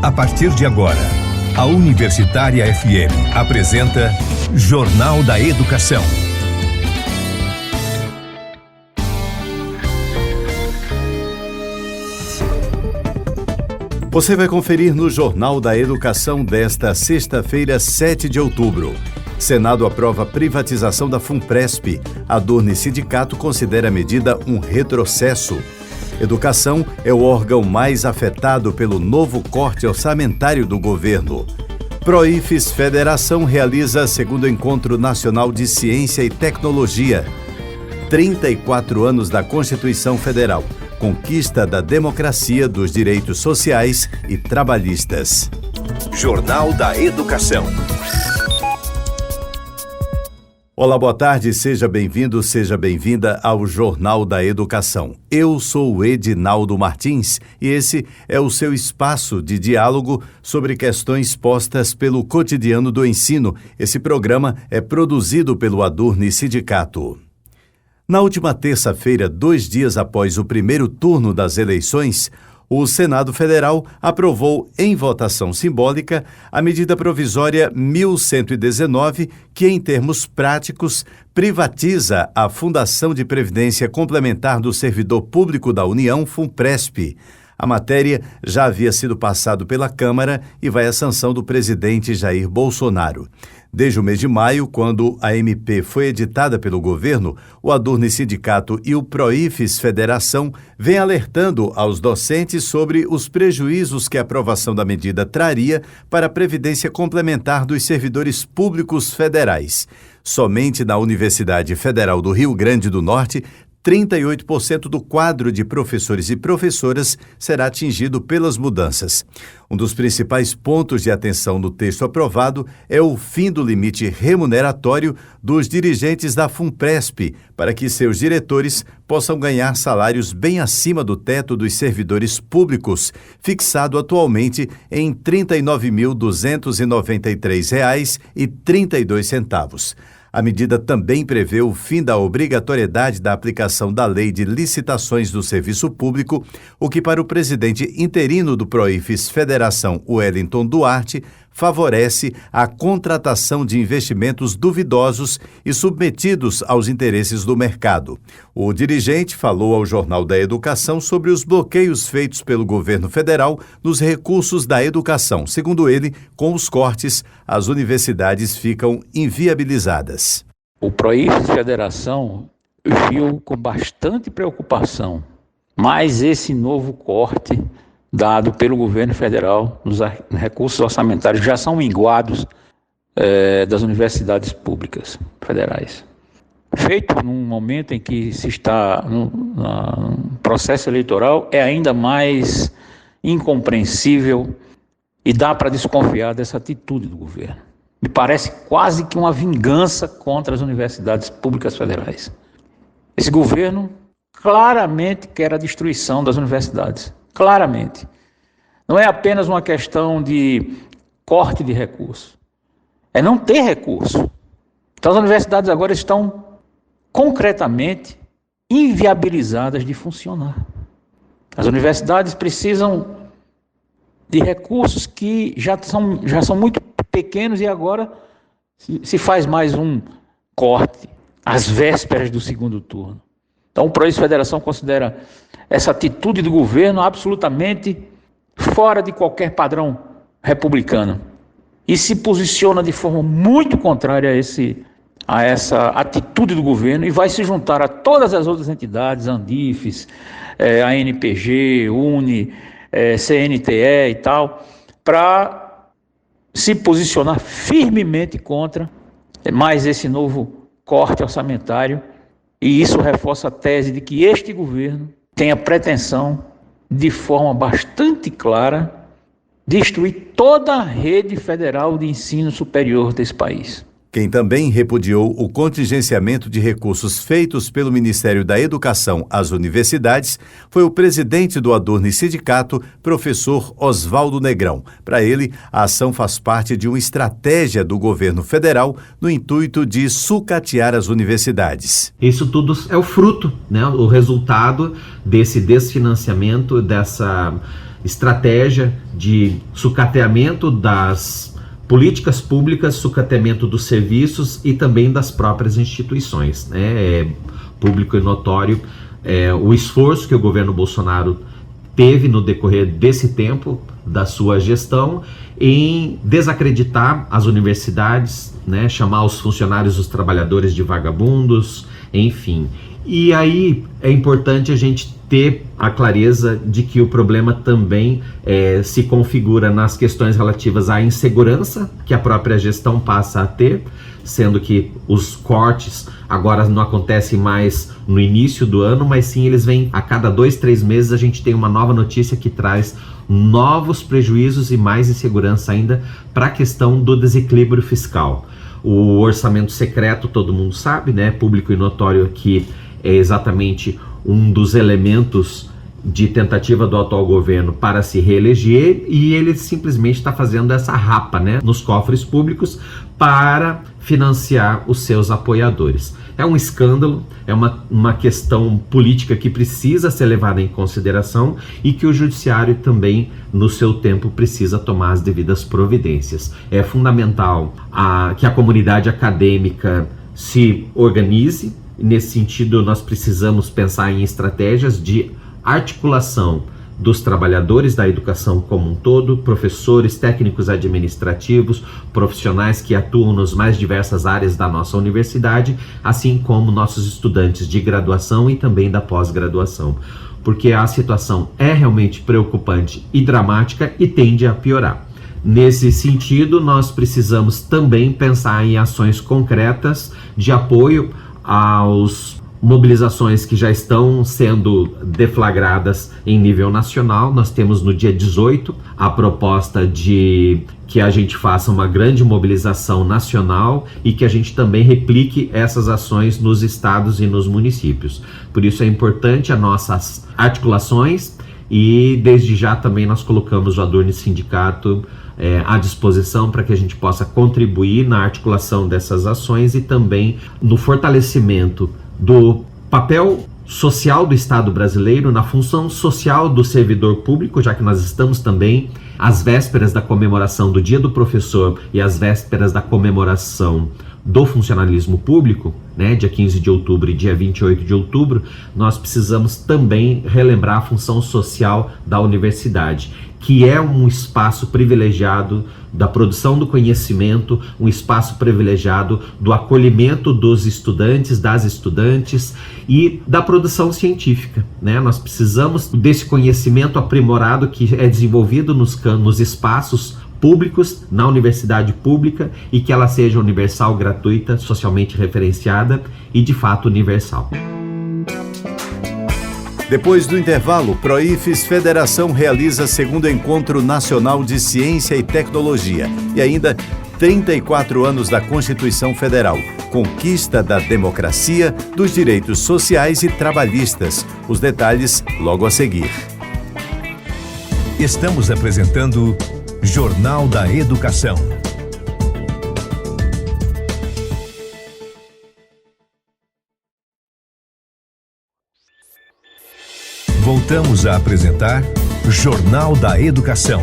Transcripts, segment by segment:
A partir de agora, a Universitária FM apresenta Jornal da Educação. Você vai conferir no Jornal da Educação desta sexta-feira, 7 de outubro. Senado aprova a privatização da Funpresp. A Adurne Sindicato considera a medida um retrocesso. Educação é o órgão mais afetado pelo novo corte orçamentário do governo. Proifes Federação realiza segundo Encontro Nacional de Ciência e Tecnologia. 34 anos da Constituição Federal. Conquista da democracia, dos direitos sociais e trabalhistas. Jornal da Educação. Olá, boa tarde, seja bem-vindo, seja bem-vinda ao Jornal da Educação. Eu sou o Edinaldo Martins e esse é o seu espaço de diálogo sobre questões postas pelo cotidiano do ensino. Esse programa é produzido pelo Adurne Sindicato. Na última terça-feira, 2 dias após o primeiro turno das eleições, o Senado Federal aprovou em votação simbólica a medida provisória 1119, que, em termos práticos, privatiza a Fundação de Previdência Complementar do Servidor Público da União, Funpresp. A matéria já havia sido passada pela Câmara e vai à sanção do presidente Jair Bolsonaro. Desde o mês de maio, quando a MP foi editada pelo governo, o Adurne Sindicato e o Proifes Federação vêm alertando aos docentes sobre os prejuízos que a aprovação da medida traria para a Previdência Complementar dos servidores públicos federais. Somente na Universidade Federal do Rio Grande do Norte, 38% do quadro de professores e professoras será atingido pelas mudanças. Um dos principais pontos de atenção no texto aprovado é o fim do limite remuneratório dos dirigentes da Funpresp, para que seus diretores possam ganhar salários bem acima do teto dos servidores públicos, fixado atualmente em R$ 39.293,32. A medida também prevê o fim da obrigatoriedade da aplicação da Lei de Licitações do Serviço Público, o que para o presidente interino do Proifes Federação, Wellington Duarte, favorece a contratação de investimentos duvidosos e submetidos aos interesses do mercado. O dirigente falou ao Jornal da Educação sobre os bloqueios feitos pelo governo federal nos recursos da educação. Segundo ele, com os cortes, as universidades ficam inviabilizadas. O Proifes Federação viu com bastante preocupação mais esse novo corte dado pelo governo federal nos recursos orçamentários que já são minguados das universidades públicas federais. Feito num momento em que se está no processo eleitoral, é ainda mais incompreensível e dá para desconfiar dessa atitude do governo. Me parece quase que uma vingança contra as universidades públicas federais. Esse governo claramente quer a destruição das universidades. Claramente. Não é apenas uma questão de corte de recursos. É não ter recurso. Então as universidades agora estão concretamente inviabilizadas de funcionar. As universidades precisam de recursos que já são muito pequenos e agora se faz mais um corte às vésperas do segundo turno. Então o Proifes Federação considera essa atitude do governo absolutamente fora de qualquer padrão republicano e se posiciona de forma muito contrária a essa atitude do governo e vai se juntar a todas as outras entidades, Andifes, ANPG, UNE, CNTE e tal, para se posicionar firmemente contra mais esse novo corte orçamentário. E isso reforça a tese de que este governo tem a pretensão, de forma bastante clara, destruir toda a rede federal de ensino superior desse país. Quem também repudiou o contingenciamento de recursos feitos pelo Ministério da Educação às universidades foi o presidente do Adurne Sindicato, professor Oswaldo Negrão. Para ele, a ação faz parte de uma estratégia do governo federal no intuito de sucatear as universidades. Isso tudo é o fruto, o resultado desse desfinanciamento, estratégia de sucateamento das políticas públicas, sucateamento dos serviços e também das próprias instituições, né? É público e notório o esforço que o governo Bolsonaro teve no decorrer desse tempo da sua gestão em desacreditar as universidades, né? Chamar os funcionários, os trabalhadores de vagabundos, enfim. E aí é importante a gente ter a clareza de que o problema também se configura nas questões relativas à insegurança que a própria gestão passa a ter, sendo que os cortes agora não acontecem mais no início do ano, mas sim eles vêm a cada 2-3 meses. A gente tem uma nova notícia que traz novos prejuízos e mais insegurança ainda para a questão do desequilíbrio fiscal. O orçamento secreto, todo mundo sabe, né? Público e notório, que é exatamente um dos elementos de tentativa do atual governo para se reeleger, e ele simplesmente está fazendo essa rapa, né, nos cofres públicos para financiar os seus apoiadores. É um escândalo, é uma questão política que precisa ser levada em consideração e que o judiciário também, no seu tempo, precisa tomar as devidas providências. É fundamental que a comunidade acadêmica se organize. Nesse sentido, nós precisamos pensar em estratégias de articulação dos trabalhadores da educação como um todo, professores, técnicos administrativos, profissionais que atuam nas mais diversas áreas da nossa universidade, assim como nossos estudantes de graduação e também da pós-graduação, porque a situação é realmente preocupante e dramática e tende a piorar. Nesse sentido, nós precisamos também pensar em ações concretas de apoio às mobilizações que já estão sendo deflagradas em nível nacional. Nós temos no dia 18 a proposta de que a gente faça uma grande mobilização nacional e que a gente também replique essas ações nos estados e nos municípios. Por isso é importante as nossas articulações, e desde já também nós colocamos o Adurni Sindicato à disposição para que a gente possa contribuir na articulação dessas ações e também no fortalecimento do papel social do Estado brasileiro, na função social do servidor público, já que nós estamos também às vésperas da comemoração do Dia do Professor e às vésperas da comemoração do funcionalismo público, né, dia 15 de outubro e dia 28 de outubro, nós precisamos também relembrar a função social da universidade, que é um espaço privilegiado da produção do conhecimento, um espaço privilegiado do acolhimento dos estudantes, das estudantes e da produção científica, né? Nós precisamos desse conhecimento aprimorado que é desenvolvido nos espaços públicos, na universidade pública, e que ela seja universal, gratuita, socialmente referenciada e de fato universal. Depois do intervalo, Proifes Federação realiza segundo Encontro Nacional de Ciência e Tecnologia. E ainda 34 anos da Constituição Federal, conquista da democracia, dos direitos sociais e trabalhistas. Os detalhes logo a seguir. Estamos apresentando Jornal da Educação. Voltamos a apresentar Jornal da Educação.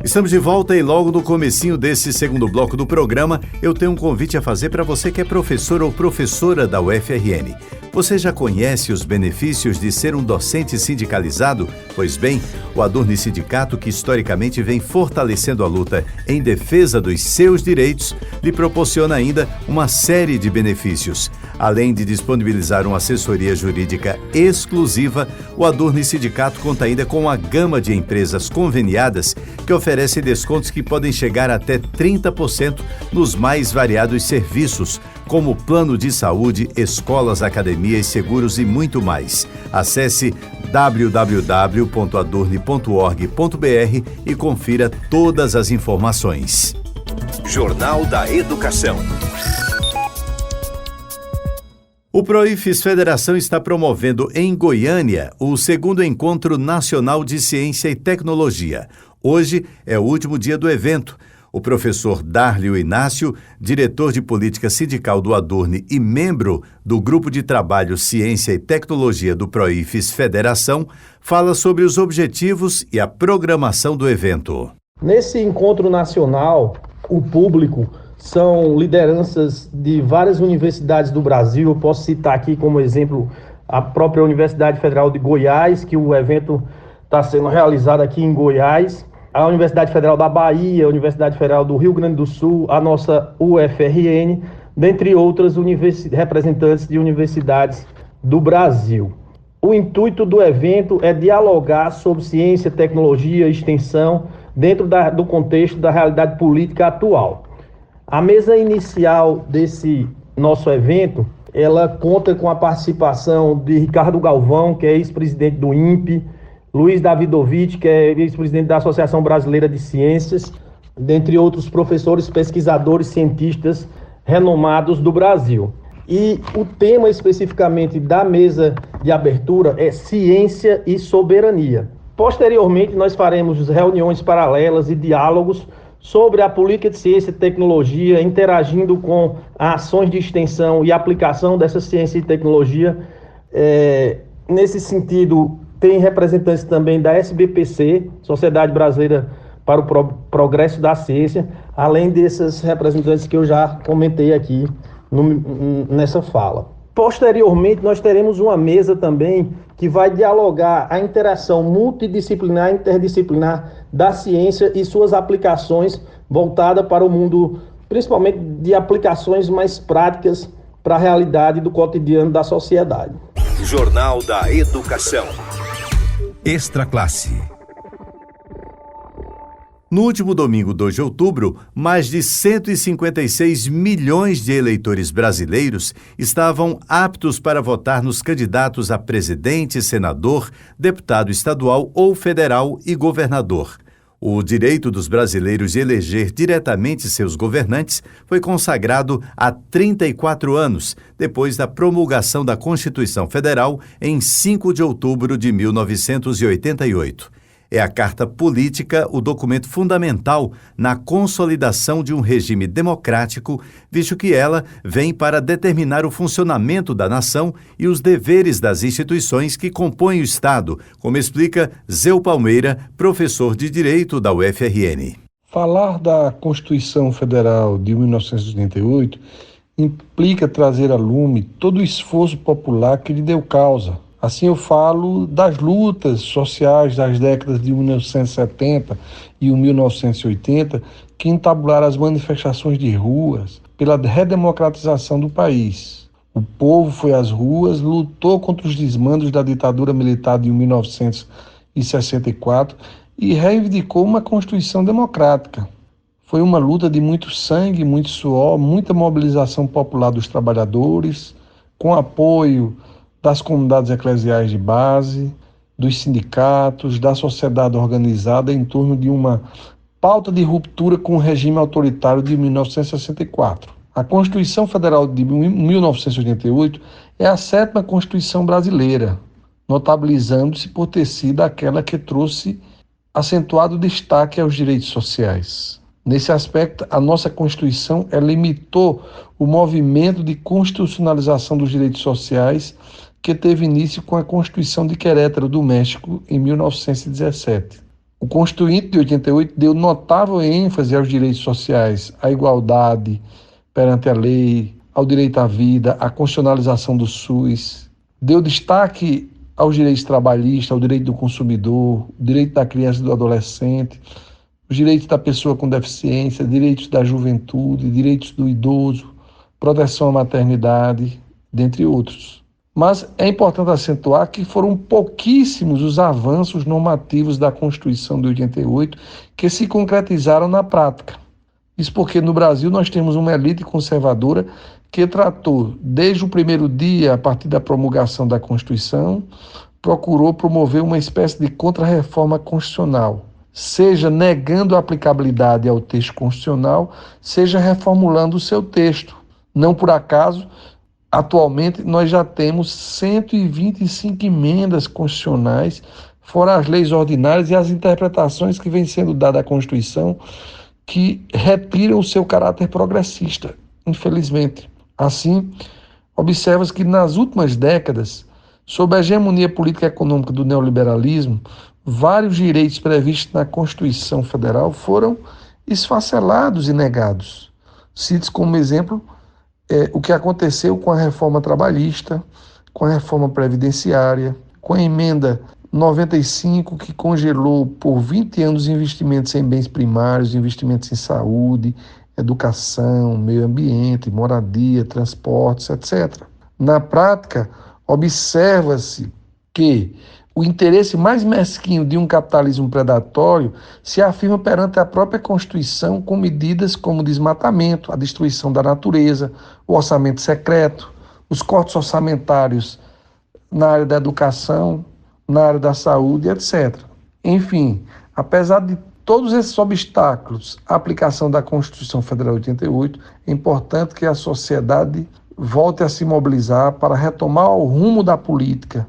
Estamos de volta e logo no comecinho desse segundo bloco do programa, eu tenho um convite a fazer para você que é professor ou professora da UFRN. Você já conhece os benefícios de ser um docente sindicalizado? Pois bem, o Adurni Sindicato, que historicamente vem fortalecendo a luta em defesa dos seus direitos, lhe proporciona ainda uma série de benefícios. Além de disponibilizar uma assessoria jurídica exclusiva, o Adurni Sindicato conta ainda com uma gama de empresas conveniadas que oferecem descontos que podem chegar até 30% nos mais variados serviços, como plano de saúde, escolas, academias, seguros e muito mais. Acesse www.adurni.org.br e confira todas as informações. Jornal da Educação. O Proifes Federação está promovendo em Goiânia o segundo Encontro Nacional de Ciência e Tecnologia. Hoje é o último dia do evento. O professor Darlio Inácio, diretor de política sindical do Adurne e membro do Grupo de Trabalho Ciência e Tecnologia do Proifes Federação, fala sobre os objetivos e a programação do evento. Nesse encontro nacional, o público são lideranças de várias universidades do Brasil. Eu posso citar aqui como exemplo a própria Universidade Federal de Goiás, que o evento está sendo realizado aqui em Goiás, a Universidade Federal da Bahia, a Universidade Federal do Rio Grande do Sul, a nossa UFRN, dentre outras representantes de universidades do Brasil. O intuito do evento é dialogar sobre ciência, tecnologia e extensão dentro do contexto da realidade política atual. A mesa inicial desse nosso evento, ela conta com a participação de Ricardo Galvão, que é ex-presidente do INPE, Luiz Davidovich, que é ex-presidente da Associação Brasileira de Ciências, dentre outros professores, pesquisadores, cientistas renomados do Brasil. E o tema especificamente da mesa de abertura é ciência e soberania. Posteriormente, nós faremos reuniões paralelas e diálogos sobre a política de ciência e tecnologia, interagindo com ações de extensão e aplicação dessa ciência e tecnologia. Nesse sentido, tem representantes também da SBPC, Sociedade Brasileira para o Progresso da Ciência, além desses representantes que eu já comentei aqui nessa fala. Posteriormente, nós teremos uma mesa também que vai dialogar a interação multidisciplinar e interdisciplinar da ciência e suas aplicações voltada para o mundo, principalmente de aplicações mais práticas para a realidade do cotidiano da sociedade. Jornal da Educação. Extra Classe. No último domingo, 2 de outubro, mais de 156 milhões de eleitores brasileiros estavam aptos para votar nos candidatos a presidente, senador, deputado estadual ou federal e governador. O direito dos brasileiros de eleger diretamente seus governantes foi consagrado há 34 anos, depois da promulgação da Constituição Federal em 5 de outubro de 1988. É a Carta Política o documento fundamental na consolidação de um regime democrático, visto que ela vem para determinar o funcionamento da nação e os deveres das instituições que compõem o Estado, como explica Zeu Palmeira, professor de Direito da UFRN. Falar da Constituição Federal de 1988 implica trazer a lume todo o esforço popular que lhe deu causa. Assim eu falo das lutas sociais das décadas de 1970 e 1980 que entabularam as manifestações de ruas pela redemocratização do país. O povo foi às ruas, lutou contra os desmandos da ditadura militar de 1964 e reivindicou uma Constituição democrática. Foi uma luta de muito sangue, muito suor, muita mobilização popular dos trabalhadores, com apoio das comunidades eclesiais de base, dos sindicatos, da sociedade organizada em torno de uma pauta de ruptura com o regime autoritário de 1964. A Constituição Federal de 1988 é a 7ª Constituição brasileira, notabilizando-se por ter sido aquela que trouxe acentuado destaque aos direitos sociais. Nesse aspecto, a nossa Constituição limitou o movimento de constitucionalização dos direitos sociais que teve início com a Constituição de Querétaro, do México, em 1917. O Constituinte de 88 deu notável ênfase aos direitos sociais, à igualdade perante a lei, ao direito à vida, à constitucionalização do SUS. Deu destaque aos direitos trabalhistas, ao direito do consumidor, o direito da criança e do adolescente, os direitos da pessoa com deficiência, direitos da juventude, direitos do idoso, proteção à maternidade, dentre outros. Mas é importante acentuar que foram pouquíssimos os avanços normativos da Constituição de 88 que se concretizaram na prática. Isso porque no Brasil nós temos uma elite conservadora que tratou, desde o primeiro dia, a partir da promulgação da Constituição, procurou promover uma espécie de contra-reforma constitucional, seja negando a aplicabilidade ao texto constitucional, seja reformulando o seu texto. Não por acaso, atualmente, nós já temos 125 emendas constitucionais, fora as leis ordinárias e as interpretações que vêm sendo dadas à Constituição, que retiram o seu caráter progressista, infelizmente. Assim, observa-se que nas últimas décadas, sob a hegemonia política e econômica do neoliberalismo, vários direitos previstos na Constituição Federal foram esfacelados e negados. Cito como exemplo o que aconteceu com a reforma trabalhista, com a reforma previdenciária, com a emenda 95, que congelou por 20 anos investimentos em bens primários, investimentos em saúde, educação, meio ambiente, moradia, transportes, etc. Na prática, observa-se que o interesse mais mesquinho de um capitalismo predatório se afirma perante a própria Constituição com medidas como o desmatamento, a destruição da natureza, o orçamento secreto, os cortes orçamentários na área da educação, na área da saúde, etc. Enfim, apesar de todos esses obstáculos à aplicação da Constituição Federal 88, é importante que a sociedade volte a se mobilizar para retomar o rumo da política,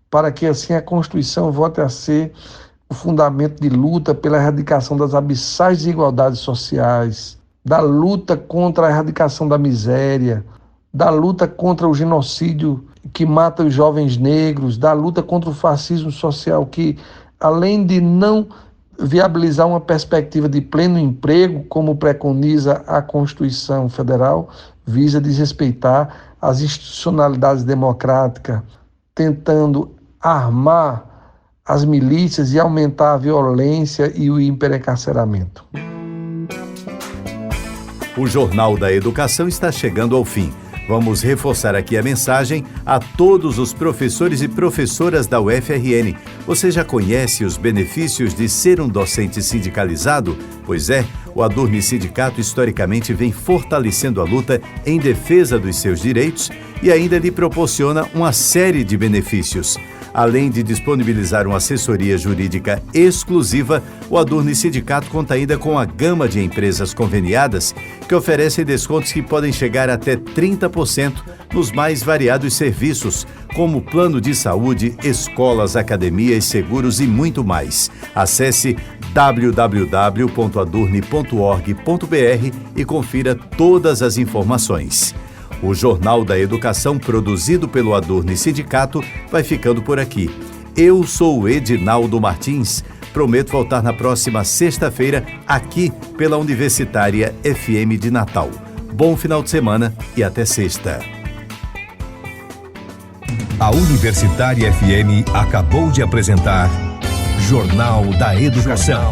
para que assim a Constituição volte a ser o fundamento de luta pela erradicação das abissais desigualdades sociais, da luta contra a erradicação da miséria, da luta contra o genocídio que mata os jovens negros, da luta contra o fascismo social que, além de não viabilizar uma perspectiva de pleno emprego, como preconiza a Constituição Federal, visa desrespeitar as institucionalidades democráticas, tentando armar as milícias e aumentar a violência e o hiperencarceramento. O Jornal da Educação está chegando ao fim. Vamos reforçar aqui a mensagem a todos os professores e professoras da UFRN. Você já conhece os benefícios de ser um docente sindicalizado? Pois é, o Adurni Sindicato historicamente vem fortalecendo a luta em defesa dos seus direitos e ainda lhe proporciona uma série de benefícios. Além de disponibilizar uma assessoria jurídica exclusiva, o Adurni Sindicato conta ainda com a gama de empresas conveniadas que oferecem descontos que podem chegar até 30% nos mais variados serviços, como plano de saúde, escolas, academias, seguros e muito mais. Acesse www.adurni.org.br e confira todas as informações. O Jornal da Educação, produzido pelo Adurni Sindicato, vai ficando por aqui. Eu sou o Edinaldo Martins. Prometo voltar na próxima sexta-feira, aqui pela Universitária FM de Natal. Bom final de semana e até sexta. A Universitária FM acabou de apresentar Jornal da Educação.